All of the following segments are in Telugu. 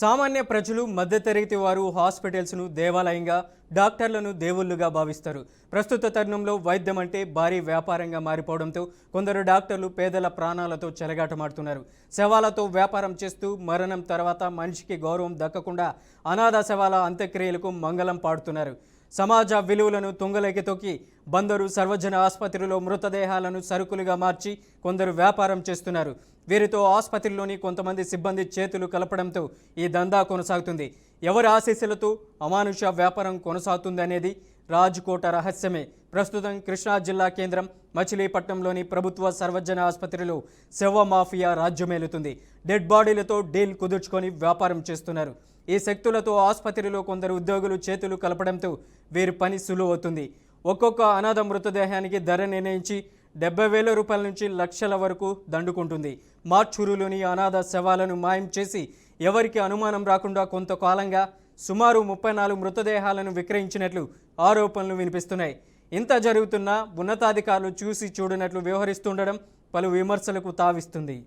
సామాన్య ప్రజలు మధ్యతరగతి వారు హాస్పిటల్స్ను దేవాలయంగా, డాక్టర్లను దేవుళ్లుగా భావిస్తారు. ప్రస్తుత తరుణంలో వైద్యం అంటే భారీ వ్యాపారంగా మారిపోవడంతో కొందరు డాక్టర్లు పేదల ప్రాణాలతో చెలగాటమాడుతున్నారు. శవాలతో వ్యాపారం చేస్తూ మరణం తర్వాత మనిషికి గౌరవం దక్కకుండా అనాథ శవాల అంత్యక్రియలకు మంగళం పాడుతున్నారు. సమాజ విలువలను తుంగలోకి తొక్కి బందరు సర్వజన ఆసుపత్రిలో మృతదేహాలను సరుకులుగా మార్చి కొందరు వ్యాపారం చేస్తున్నారు. వీరితో ఆసుపత్రిలోని కొంతమంది సిబ్బంది చేతులు కలపడంతో ఈ దందా కొనసాగుతుంది. ఎవరి ఆశీస్సులతో అమానుష వ్యాపారం కొనసాగుతుందనేది రాజ్కోట రహస్యమే. ప్రస్తుతం కృష్ణా జిల్లా కేంద్రం మచిలీపట్నంలోని ప్రభుత్వ సర్వజన ఆసుపత్రిలో శవ మాఫియా రాజ్యమేలుతుంది. డెడ్ బాడీలతో డీల్ కుదుర్చుకొని వ్యాపారం చేస్తున్నారు. ఈ శక్తులతో ఆసుపత్రిలో కొందరు ఉద్యోగులు చేతులు కలపడంతో వీరి పని సులువవుతుంది. ఒక్కొక్క అనాథ మృతదేహానికి ధర నిర్ణయించి 70,000 రూపాయల నుంచి లక్షల వరకు దండుకుంటుంది. మార్చూరులోని అనాథ శవాలను మాయం చేసి ఎవరికి అనుమానం రాకుండా కొంతకాలంగా సుమారు 34 మృతదేహాలను విక్రయించినట్లు ఆరోపణలు వినిపిస్తున్నాయి. ఇంత జరుగుతున్నా ఉన్నతాధికారులు చూసి చూడనట్లు వ్యవహరిస్తుండడం పలు విమర్శలకు తావిస్తుంది.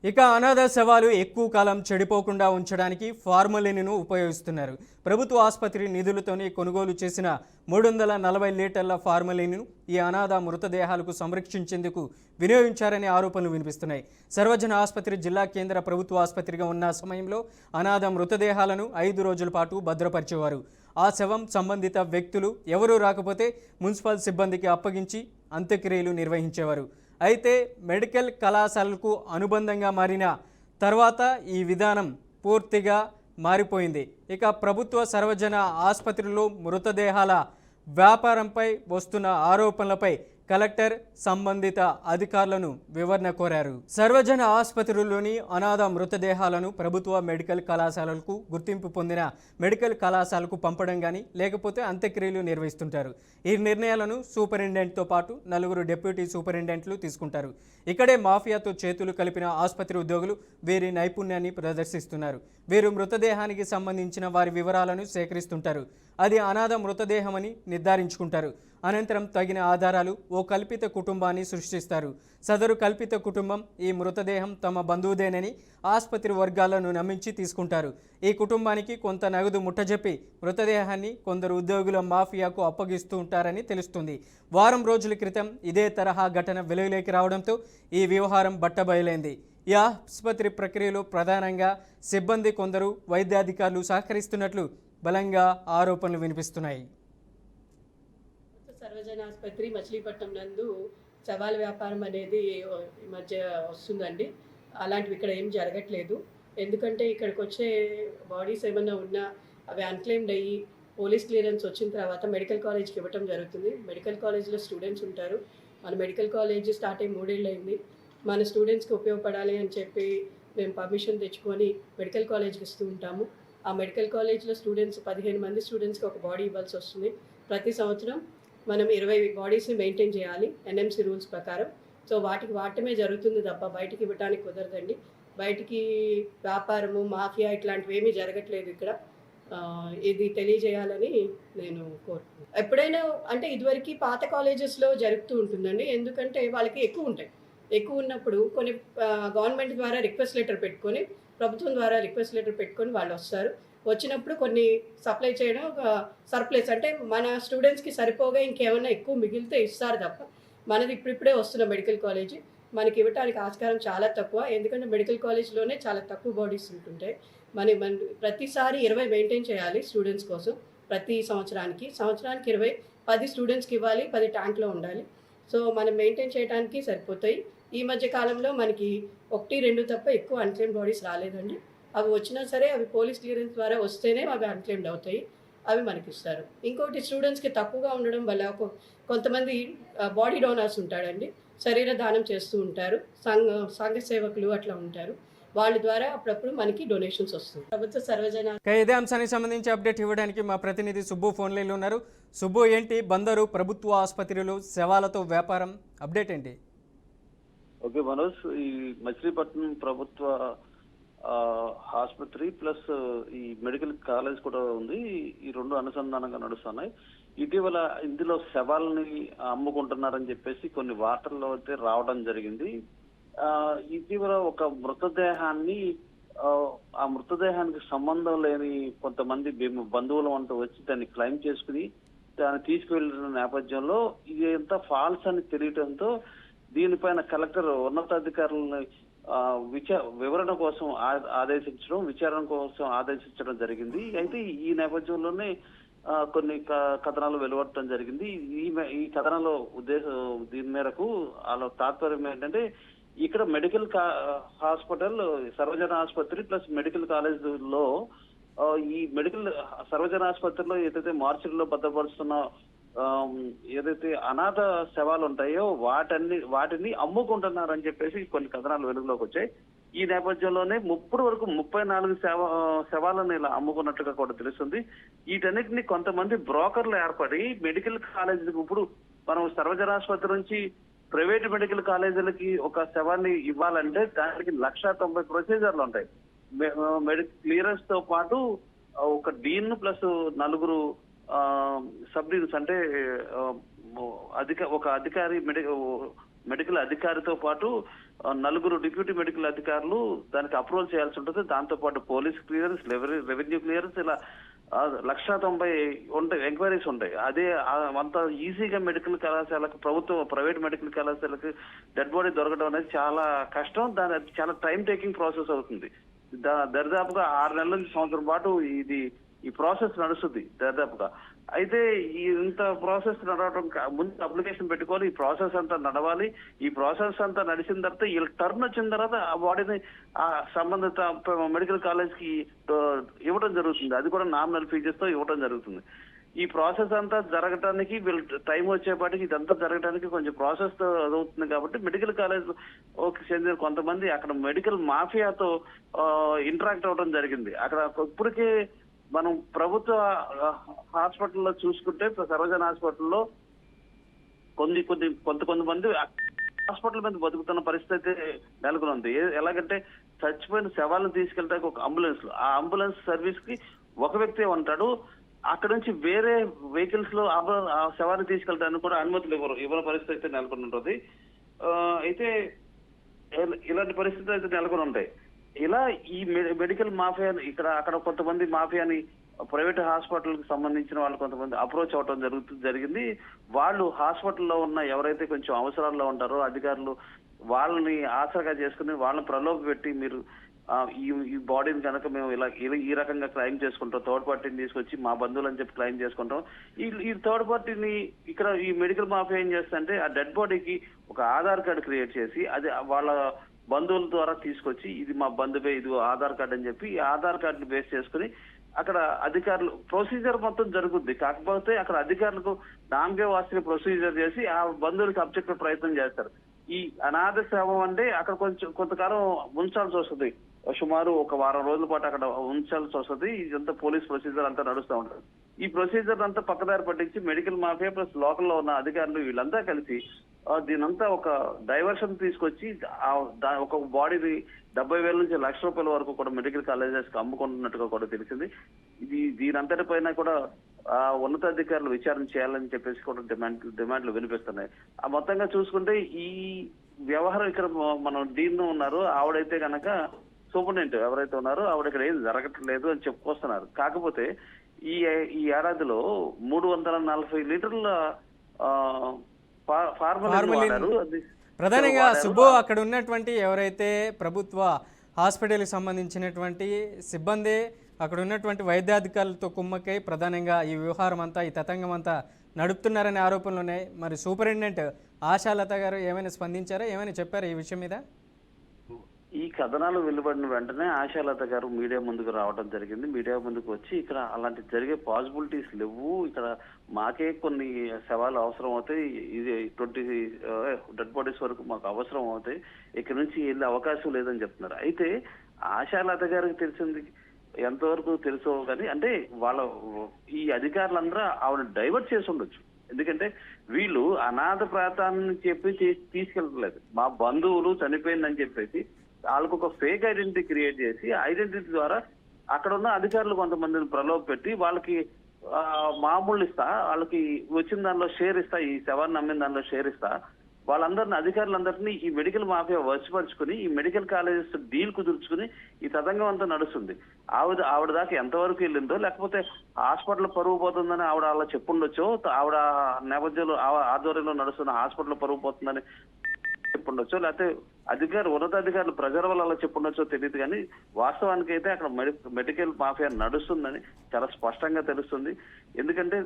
ఇక అనాథ శవాలు ఎక్కువ కాలం చెడిపోకుండా ఉంచడానికి ఫార్మలిన్ను ఉపయోగిస్తున్నారు. ప్రభుత్వ ఆసుపత్రి నిధులతోనే కొనుగోలు చేసిన 340 లీటర్ల ఫార్మలిన్ను ఈ అనాథ మృతదేహాలకు సంరక్షించేందుకు వినియోగించారనే ఆరోపణలు వినిపిస్తున్నాయి. సర్వజన ఆసుపత్రి జిల్లా కేంద్ర ప్రభుత్వ ఆసుపత్రిగా ఉన్న సమయంలో అనాథ మృతదేహాలను 5 రోజుల పాటు భద్రపరిచేవారు. ఆ శవం సంబంధిత వ్యక్తులు ఎవరూ రాకపోతే మున్సిపల్ సిబ్బందికి అప్పగించి అంత్యక్రియలు నిర్వహించేవారు. అయితే మెడికల్ కళాశాలకు అనుబంధంగా మారిన తర్వాత ఈ విధానం పూర్తిగా మారిపోయింది. ఇక ప్రభుత్వ సర్వజన ఆసుపత్రిలో మృతదేహాల వ్యాపారంపై వస్తున్న ఆరోపణలపై కలెక్టర్ సంబంధిత అధికారులను వివరణ కోరారు. సర్వజన ఆసుపత్రుల్లోని అనాథ మృతదేహాలను ప్రభుత్వ మెడికల్ కళాశాలలకు గుర్తింపు పొందిన మెడికల్ కళాశాలకు పంపడం కానీ లేకపోతే అంత్యక్రియలు నిర్వహిస్తుంటారు. ఈ నిర్ణయాలను సూపరింటెండెంట్తో పాటు 4 డిప్యూటీ సూపరింటెండెంట్లు తీసుకుంటారు. ఇక్కడే మాఫియాతో చేతులు కలిపిన ఆసుపత్రి ఉద్యోగులు వీరి నైపుణ్యాన్ని ప్రదర్శిస్తున్నారు. వీరు మృతదేహానికి సంబంధించిన వారి వివరాలను సేకరిస్తుంటారు. అది అనాథ మృతదేహమని నిర్ధారించుకుంటారు. అనంతరం తగిన ఆధారాలు ఓ కల్పిత కుటుంబాన్ని సృష్టిస్తారు. సదరు కల్పిత కుటుంబం ఈ మృతదేహం తమ బంధువుదేనని ఆసుపత్రి వర్గాలను నమ్మించి తీసుకుంటారు. ఈ కుటుంబానికి కొంత నగదు ముట్టజెప్పి మృతదేహాన్ని కొందరు ఉద్యోగుల మాఫియాకు అప్పగిస్తూ ఉంటారని తెలుస్తుంది. వారం రోజుల క్రితం ఇదే తరహా ఘటన వెలుగులోకి రావడంతో ఈ వ్యవహారం బట్టబయలైంది. ఈ ఆసుపత్రి ప్రక్రియలో ప్రధానంగా సిబ్బంది కొందరు వైద్యాధికారులు సహకరిస్తున్నట్లు బలంగా ఆరోపణలు వినిపిస్తున్నాయి. సర్వజన ఆసుపత్రి మచిలీపట్నం నందు శవాల వ్యాపారం అనేది ఈ మధ్య వస్తుందండి. అలాంటివి ఇక్కడ ఏం జరగట్లేదు. ఎందుకంటే ఇక్కడికి వచ్చే బాడీస్ ఏమన్నా ఉన్నా అవి అన్క్లెయిమ్డ్ అయ్యి పోలీస్ క్లియరెన్స్ వచ్చిన తర్వాత మెడికల్ కాలేజ్కి ఇవ్వటం జరుగుతుంది. మెడికల్ కాలేజ్లో స్టూడెంట్స్ ఉంటారు. మన మెడికల్ కాలేజ్ స్టార్ట్ అయ్యి 3 ఏళ్ళు అయింది. మన స్టూడెంట్స్కి ఉపయోగపడాలి అని చెప్పి మేము పర్మిషన్ తెచ్చుకొని మెడికల్ కాలేజ్కి ఇస్తూ ఉంటాము. ఆ మెడికల్ కాలేజ్లో స్టూడెంట్స్ 15 మంది స్టూడెంట్స్కి ఒక బాడీ ఇవ్వాల్సి వస్తుంది. ప్రతి సంవత్సరం మనం 20 బాడీస్ని మెయింటైన్ చేయాలి ఎన్ఎంసీ రూల్స్ ప్రకారం. సో వాటికి వాటమే జరుగుతుంది తప్ప బయటికి ఇవ్వడానికి కుదరదండి. బయటికి వ్యాపారము మాఫియా ఇట్లాంటివి ఏమీ జరగట్లేదు ఇక్కడ. ఇది తెలియజేయాలని నేను కోరుతున్నాను. ఎప్పుడైనా అంటే ఇదివరకు పాత కాలేజెస్లో జరుగుతూ ఉంటుందండి. ఎందుకంటే వాళ్ళకి ఎక్కువ ఉన్నప్పుడు కొన్ని గవర్నమెంట్ ద్వారా రిక్వెస్ట్ లెటర్ పెట్టుకొని ప్రభుత్వం ద్వారా రిక్వెస్ట్ లెటర్ పెట్టుకొని వాళ్ళు వస్తారు. వచ్చినప్పుడు కొన్ని సప్లై చేయడం సర్ప్లస్ అంటే మన స్టూడెంట్స్కి సరిపోగా ఇంకేమైనా ఎక్కువ మిగిలితే ఇస్తారు తప్ప మనది ఇప్పుడిప్పుడే వస్తున్న మెడికల్ కాలేజీ మనకి ఇవ్వడానికి ఆస్కారం చాలా తక్కువ. ఎందుకంటే మెడికల్ కాలేజ్లోనే చాలా తక్కువ బాడీస్ ఉంటుంటాయి. మన ప్రతిసారి 20 మెయింటైన్ చేయాలి స్టూడెంట్స్ కోసం. ప్రతి సంవత్సరానికి 10 స్టూడెంట్స్కి ఇవ్వాలి, 10 ట్యాంక్లో ఉండాలి. సో మనం మెయింటైన్ చేయడానికి సరిపోతాయి. ఈ మధ్య కాలంలో మనకి 1-2 తప్ప ఎక్కువ అన్క్లెయిమ్డ్ బాడీస్ రాలేదండి. అవి వచ్చినా సరే అవి పోలీస్ క్లియరెన్స్ ద్వారా వస్తేనే అవి అన్క్లెయిమ్డ్ అవుతాయి. అవి మనకి ఇస్తారు. ఇంకోటి స్టూడెంట్స్కి తక్కువగా ఉండడం వల్ల కొంతమంది బాడీ డోనర్స్ ఉంటాడండి, శరీర దానం చేస్తూ ఉంటారు. సంఘ సేవకులు అట్లా ఉంటారు. వాళ్ళ ద్వారా అప్పుడప్పుడు మనకి డొనేషన్స్ వస్తుంది. ప్రభుత్వ సర్వజన ఇదే అంశానికి సంబంధించి అప్డేట్ ఇవ్వడానికి మా ప్రతినిధి సుబ్బు ఫోన్ లైన్లో ఉన్నారు. సుబ్బు, ఏంటి బందరు ప్రభుత్వ ఆసుపత్రిలో శవాలతో వ్యాపారం అప్డేట్ ఏంటి? ఓకే మనోజ్, ఈ మచిలీపట్నం ప్రభుత్వ ఆసుపత్రి ప్లస్ ఈ మెడికల్ కాలేజ్ కూడా ఉంది. ఈ 2 అనుసంధానంగా నడుస్తున్నాయి. ఇటీవల ఇందులో శవాలని అమ్ముకుంటున్నారని చెప్పేసి కొన్ని వార్తల్లో అయితే రావడం జరిగింది. ఇటీవల ఒక మృతదేహాన్ని ఆ, ఆ మృతదేహానికి సంబంధం లేని కొంతమంది బంధువులు అంటూ వచ్చి దాన్ని క్లైమ్ చేసుకుని దాన్ని తీసుకువెళ్ళిన నేపథ్యంలో ఇది ఎంత ఫాల్స్ అని తెలియటంతో దీనిపైన కలెక్టర్ ఉన్నతాధికారులని వివరణ కోసం ఆదేశించడం, విచారణ కోసం ఆదేశించడం జరిగింది. అయితే ఈ నేపథ్యంలోనే కొన్ని కథనాలు వెలువడటం జరిగింది. ఈ కథనాల ఉద్దేశం దీని మేరకు వాళ్ళ తాత్పర్యం ఏంటంటే, ఇక్కడ మెడికల్ హాస్పిటల్ సర్వజన ఆసుపత్రి ప్లస్ మెడికల్ కాలేజ్ లో ఈ మెడికల్ సర్వజన ఆసుపత్రిలో ఏదైతే మార్చిలో భద్రపరుస్తున్న ఏదైతే అనాథ శవాలు ఉంటాయో వాటిని అమ్ముకుంటున్నారని చెప్పేసి కొన్ని కథనాలు వెలుగులోకి వచ్చాయి. ఈ నేపథ్యంలోనే ఇప్పటి వరకు 34 శవాలను ఇలా అమ్ముకున్నట్టుగా కూడా తెలుస్తుంది. వీటన్నిటిని కొంతమంది బ్రోకర్లు ఏర్పడి మెడికల్ కాలేజీలకు, ఇప్పుడు మనం సర్వజన ఆసుపత్రి నుంచి ప్రైవేట్ మెడికల్ కాలేజీలకి ఒక శవాన్ని ఇవ్వాలంటే దానికి 1,90,000 ప్రొసీజర్లు ఉంటాయి. క్లియరెన్స్ తో పాటు ఒక డీన్ ప్లస్ 4 సబ్ డీన్స్ అంటే ఒక అధికారి మెడికల్ అధికారితో పాటు 4 డిప్యూటీ మెడికల్ అధికారులు దానికి అప్రూవల్ చేయాల్సి ఉంటుంది. దాంతో పాటు పోలీస్ క్లియరెన్స్, రెవెన్యూ క్లియరెన్స్, ఇలా 1,90,000 ఉంటాయి, ఎంక్వైరీస్ ఉంటాయి. అదే అంత ఈజీగా మెడికల్ కళాశాలకు, ప్రైవేట్ మెడికల్ కళాశాలకు డెడ్ బాడీ దొరకడం అనేది చాలా కష్టం. దాని చాలా టైం టేకింగ్ ప్రాసెస్ అవుతుంది. దరిదాపుగా 6 నెలల నుంచి సంవత్సరం పాటు ఈ ప్రాసెస్ నడుస్తుంది దాదాపుగా. అయితే ఇంత ప్రాసెస్ నడవడం ముందు అప్లికేషన్ పెట్టుకోవాలి, ఈ ప్రాసెస్ అంతా నడవాలి. ఈ ప్రాసెస్ అంతా నడిచిన తర్వాత వీళ్ళ టర్న్ వచ్చిన తర్వాత ఆ బాడీని ఆ సంబంధిత మెడికల్ కాలేజ్ కి ఇవ్వడం జరుగుతుంది. అది కూడా నామినల్ ఫీజెస్ తో ఇవ్వడం జరుగుతుంది. ఈ ప్రాసెస్ అంతా జరగటానికి వీళ్ళు టైం వచ్చేపాటికి ఇదంతా జరగడానికి కొంచెం ప్రాసెస్ తో అవుతుంది. కాబట్టి మెడికల్ కాలేజ్ చెందిన కొంతమంది అక్కడ మెడికల్ మాఫియాతో ఇంటరాక్ట్ అవ్వడం జరిగింది. అక్కడ ఇప్పటికే మనం ప్రభుత్వ హాస్పిటల్లో చూసుకుంటే, సర్వజన హాస్పిటల్లో కొంతమంది హాస్పిటల్ మీద బతుకుతున్న పరిస్థితి నెలకొని ఉంది. ఎలాగంటే చచ్చిపోయిన శవాలను తీసుకెళ్ళడానికి ఒక అంబులెన్స్, ఆ అంబులెన్స్ సర్వీస్ కి ఒక వ్యక్తి ఉంటాడు. అక్కడ నుంచి వేరే వెహికల్స్ లో ఆ శవాన్ని తీసుకెళ్ళడానికి కూడా అనుమతులు ఇవ్వని పరిస్థితి నెలకొని ఉంటుంది. అయితే ఇలాంటి పరిస్థితులు అయితే నెలకొని ఉంటాయి. ఇలా ఈ మెడికల్ మాఫియా అక్కడ కొంతమంది మాఫియాని ప్రైవేట్ హాస్పిటల్ కి సంబంధించిన వాళ్ళు కొంతమంది అప్రోచ్ అవడం జరిగింది. వాళ్ళు హాస్పిటల్లో ఉన్న ఎవరైతే కొంచెం అవసరాల్లో ఉంటారో అధికారులు వాళ్ళని ఆసరాగా చేసుకుని వాళ్ళని ప్రలోభ పెట్టి, మీరు ఈ బాడీని కనుక మేము ఇలా ఈ రకంగా క్లైమ్ చేసుకుంటాం, థర్డ్ పార్టీని తీసుకొచ్చి మా బంధువులు అని చెప్పి క్లైమ్ చేసుకుంటాం. ఈ థర్డ్ పార్టీని ఇక్కడ ఈ మెడికల్ మాఫియా ఏం చేస్తుంటే, ఆ డెడ్ బాడీకి ఒక ఆధార్ కార్డు క్రియేట్ చేసి అది వాళ్ళ బంధువుల ద్వారా తీసుకొచ్చి, ఇది మా బంధువే, ఇది ఆధార్ కార్డు అని చెప్పి ఈ ఆధార్ కార్డుని బేస్ చేసుకుని అక్కడ అధికారులు ప్రొసీజర్ మొత్తం జరుగుద్ది. కాకపోతే అక్కడ అధికారులకు నామకే వాస్తవ ప్రొసీజర్ చేసి ఆ బంధువులకు అప్పచెప్పే ప్రయత్నం చేస్తారు. ఈ అనాథ శవం అంటే అక్కడ కొంతకాలం ఉంచాల్సి వస్తుంది. సుమారు ఒక వారం రోజుల పాటు అక్కడ ఉంచాల్సి వస్తుంది. ఇదంతా పోలీస్ ప్రొసీజర్ అంతా నడుస్తూ ఉంటుంది. ఈ ప్రొసీజర్ అంతా పక్కదారి పట్టించి మెడికల్ మాఫియా ప్లస్ లోకల్లో ఉన్న అధికారులు వీళ్ళంతా కలిసి దీనంతా ఒక డైవర్షన్ తీసుకొచ్చి ఒక బాడీని 70,000 నుంచి ₹1,00,000 వరకు కూడా మెడికల్ కాలేజెస్ కి అమ్ముకుంటున్నట్టుగా కూడా తెలిసింది. దీనంతటి పైన కూడా ఉన్నతాధికారులు విచారణ చేయాలని చెప్పేసి కూడా డిమాండ్లు వినిపిస్తున్నాయి. ఆ మొత్తంగా చూసుకుంటే ఈ వ్యవహారం ఇక్కడ మనం డీన్ ఉన్నారు, ఆవిడైతే కనుక సూపరింటెండెంట్ ఎవరైతే ఉన్నారో ఆవిడ ఇక్కడ ఏం జరగట్లేదు అని చెప్పుకొస్తున్నారు. కాకపోతే ఈ ఏడాదిలో 340 లీటర్ల ఫార్మలిన్ ప్రధానంగా సుబ్బు అక్కడ ఉన్నటువంటి ఎవరైతే ప్రభుత్వ హాస్పిటల్కి సంబంధించినటువంటి సిబ్బంది అక్కడ ఉన్నటువంటి వైద్యాధికారులతో కుమ్మక్కై ప్రధానంగా ఈ వ్యవహారం అంతా, ఈ తతంగం అంతా నడుపుతున్నారనే ఆరోపణలు ఉన్నాయి. మరి సూపరింటెండెంట్ ఆశాలత గారు ఏమైనా స్పందించారా, ఏమైనా చెప్పారా ఈ విషయం మీద? ఈ కథనాలు వెలువడిన వెంటనే ఆశాలత గారు మీడియా ముందుకు రావడం జరిగింది. మీడియా ముందుకు వచ్చి ఇక్కడ అలాంటి జరిగే పాసిబిలిటీస్ లేవు, ఇక్కడ మాకే కొన్ని శవాలు అవసరం అవుతాయి, ఇది 20 డెడ్ బాడీస్ వరకు మాకు అవసరం అవుతాయి, ఇక్కడ నుంచి వెళ్ళే అవకాశం లేదని చెప్తున్నారు. అయితే ఆశాలత గారికి తెలిసింది ఎంతవరకు తెలుసో కానీ, అంటే వాళ్ళ ఈ అధికారులందరూ ఆవిడ డైవర్ట్ చేసి ఉండొచ్చు. ఎందుకంటే వీళ్ళు అనాథ ప్రాంతాన్ని చెప్పి తీసుకెళ్ళలేదు, మా బంధువులు చనిపోయిందని చెప్పేసి వాళ్ళకు ఒక ఫేక్ ఐడెంటిటీ క్రియేట్ చేసి ఐడెంటిటీ ద్వారా అక్కడ ఉన్న అధికారులు కొంతమందిని ప్రలోభ పెట్టి వాళ్ళకి మామూలు ఇస్తా, వాళ్ళకి వచ్చిన దానిలో షేర్ ఇస్తా, ఈ శవాన్ని అమ్మిన దానిలో షేర్ ఇస్తా, వాళ్ళందరినీ అధికారులందరినీ ఈ మెడికల్ మాఫియా వశపరుచుకుని ఈ మెడికల్ కాలేజెస్ డీల్ కుదుర్చుకుని ఈ తతంగం అంతా నడుస్తుంది. ఆవిడ దాకా ఎంతవరకు వెళ్ళిందో, లేకపోతే హాస్పిటల్ పరువు పోతుందని ఆవిడ అలా చెప్పుండొచ్చో, ఆవిడ నేపథ్యంలో ఆధ్వర్యంలో నడుస్తున్న హాస్పిటల్ పరువు పోతుందని చెప్పుండొచ్చో, లేకపోతే ఉన్నతాధికారులు ప్రజల వల్ల అలా చెప్పుండొచ్చో తెలియదు. కానీ వాస్తవానికి అయితే అక్కడ మెడికల్ మాఫియా నడుస్తుందని చాలా స్పష్టంగా తెలుస్తుంది. ఎందుకంటే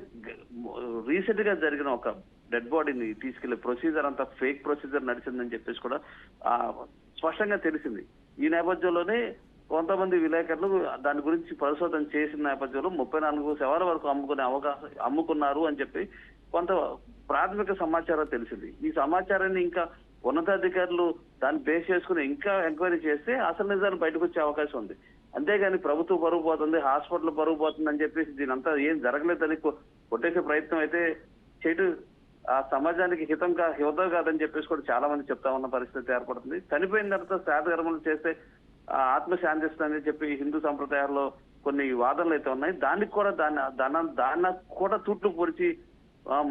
రీసెంట్ గా జరిగిన ఒక డెడ్ బాడీని తీసుకెళ్లే ప్రొసీజర్ అంతా ఫేక్ ప్రొసీజర్ నడిచిందని చెప్పేసి కూడా స్పష్టంగా తెలిసింది. ఈ నేపథ్యంలోనే కొంతమంది విలేకరులు దాని గురించి పరిశోధన చేసిన నేపథ్యంలో 34 శవాల వరకు అమ్ముకున్నారు అని చెప్పి కొంత ప్రాథమిక సమాచారం తెలిసింది. ఈ సమాచారాన్ని ఇంకా ఉన్నతాధికారులు దాన్ని బేస్ చేసుకుని ఇంకా ఎంక్వైరీ చేస్తే అసలు నిజాలు బయటకు వచ్చే అవకాశం ఉంది. అంతేగాని ప్రభుత్వం పరుగు పోతుంది, హాస్పిటల్ పరుగు పోతుంది అని చెప్పేసి దీనంతా ఏం జరగలేదని కొట్టేసే ప్రయత్నం అయితే చేయడం ఆ సమాజానికి హితం కాదని చెప్పేసి కూడా చాలా మంది చెప్తా ఉన్న పరిస్థితి ఏర్పడుతుంది. చనిపోయిన తర్వాత శ్రాద్ధకర్మలు చేస్తే ఆత్మ శాంతిస్తుందని చెప్పి హిందూ సంప్రదాయాల్లో కొన్ని వాదనలు అయితే ఉన్నాయి. దానికి కూడా దాన్ని కూడా తూట్లు పొడిచి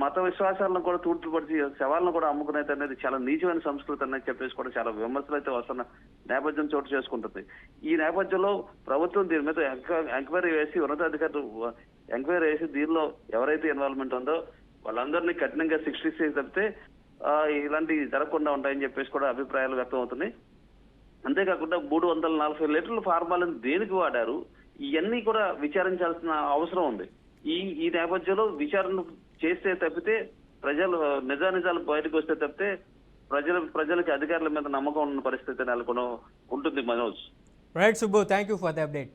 మత విశ్వాసాలను కూడా తూట్లు పొడిచి శవాలను కూడా అమ్ముకునేది అనేది చాలా నీచమైన సంస్కృతి అనేది చెప్పేసి కూడా చాలా విమర్శలు అయితే వస్తున్న నేపథ్యం చోటు చేసుకుంటుంది. ఈ నేపథ్యంలో ప్రభుత్వం దీని మీద ఎంక్వైరీ వేసి ఉన్నతాధికారులు ఎంక్వైరీ వేసి దీనిలో ఎవరైతే ఇన్వాల్వ్మెంట్ ఉందో వాళ్ళందరినీ కఠినంగా శిక్షిస్తే తప్పితే ఇలాంటివి జరగకుండా ఉంటాయని చెప్పేసి కూడా అభిప్రాయాలు వ్యక్తం అవుతున్నాయి. అంతేకాకుండా 340 లీటర్ల ఫార్మాలను దేనికి వాడారు, ఇవన్నీ కూడా విచారించాల్సిన అవసరం ఉంది. ఈ నేపథ్యంలో విచారణ చేస్తే తప్పితే నిజాలు బయటకు వస్తే తప్పితే ప్రజలకి అధికారుల మీద నమ్మకం ఉన్న పరిస్థితి నెలకొని ఉంటుంది. Manoj. Right Subbu, thank you for the update.